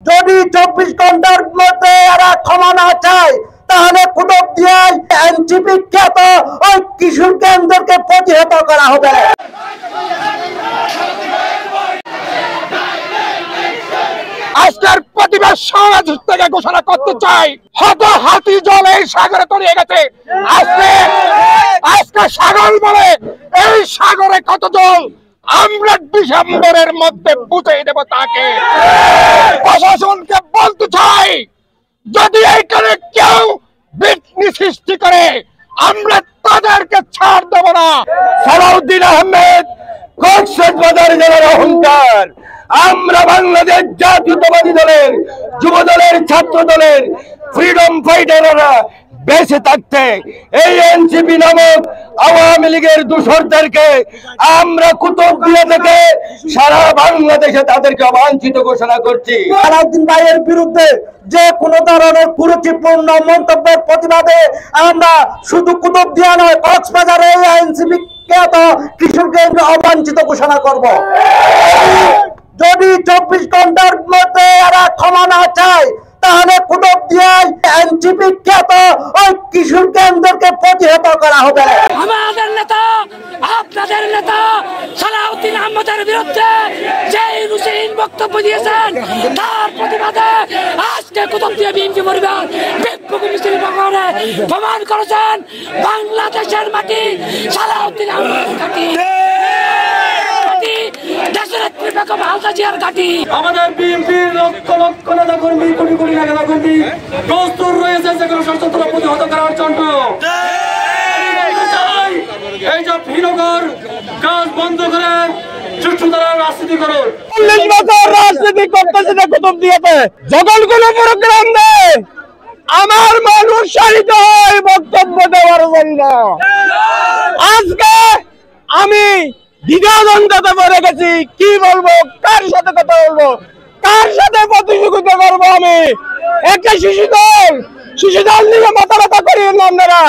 যদি 24 ঘন্টার মধ্যে এরা ক্ষমা না চায় তাহলে কুতুবদিয়ায় এনসিপি খ্যাত ওই কিশোর কেন্দ্রকে প্রতিহত করা হবে। আজকের প্রতিবাদ সমাজ থেকে ঘোষণা করতে চাই, হত হাতি জল এই সাগরে তলিয়ে গেছে। আজকে সাগর বলে এই সাগরে কত জল আমরা ডিসেম্বরের মধ্যে বুঝে দেব তাকে। প্রশাসনকে বলতে চাই, যদি এইখানে কেউ বিঘ্নি সৃষ্টি করে আমরা তাদেরকে ছাড় দেব না। সালাউদ্দিন আহমেদ কক্সবাজার জেলার অহংকার। আমরা বাংলাদেশ জাতীয়তাবাদী দলের, যুব দলের, ছাত্র দলের, ফ্রিডম ফাইটাররা বেঁচে থাকতে এই এনসিপি নামক আওয়ামী লীগের দূষরদেরকে আমরা কুতুবদিয়া থেকে সারা বাংলাদেশে তাদেরকে অবাঞ্ছিত ঘোষণা করছি। সালাউদ্দিন ভাইয়ের বিরুদ্ধে যে কোনো ধরনের কুরুচিপূর্ণ মন্তব্যের প্রতিবাদে আমরা শুধু কুতুবদিয়া নয়, কক্সবাজারে এনসিপি খ্যাত কিশোর কেন্দ্র অবাঞ্ছিত ঘোষণা করব। যদি 24 ঘন্টার মধ্যে এরা ক্ষমা না চায় তাহলে কুতুবদিয়ায় এনসিপি খ্যাত ওই কিশোর কেন্দ্রকে প্রতিহত করা হবে। আমাদের নেতা, আপনাদের নেতা সালাউদ্দিন আহমেদের বিরুদ্ধে যে রুচিহীন বক্তব্য দিয়েছেন তার প্রতিবাদে আজকে কুতুবদিয়া বিএনপি পরিবার বিক্ষোভ মিছিল প্রমাণ করেছেন বাংলাদেশের মাটি সালাউদ্দিন আহমেদের ঘাঁটি, আমাদের বিএনপির লক্ষ লক্ষ নেতা কর্মী, কোটি কোটি নেতা কর্মী প্রস্তুত রয়েছে যেগুলো সচেতনতা প্রতিহত করার জন্য। এই যে ভিনগর কাজ বন্ধ করে সুষ্ঠুতার রাজনীতি করুন। 40 বছর রাজনীতি করতেছে না কুতুবদিয়াতে, যখন কোন প্রোগ্রাম দেয় আমার মন উৎসাহিত হয় বক্তব্য দেওয়ার জন্য। আজকে আমি দ্বিধাদ্বন্দ্বে পড়ে গেছি, কি বলবো, কার সাথে কথা বলবো, কার সাথে প্রতিযোগিতা করবো। আমি একটা শিশু দল নিয়ে মাথা ব্যথা করি আপনারা।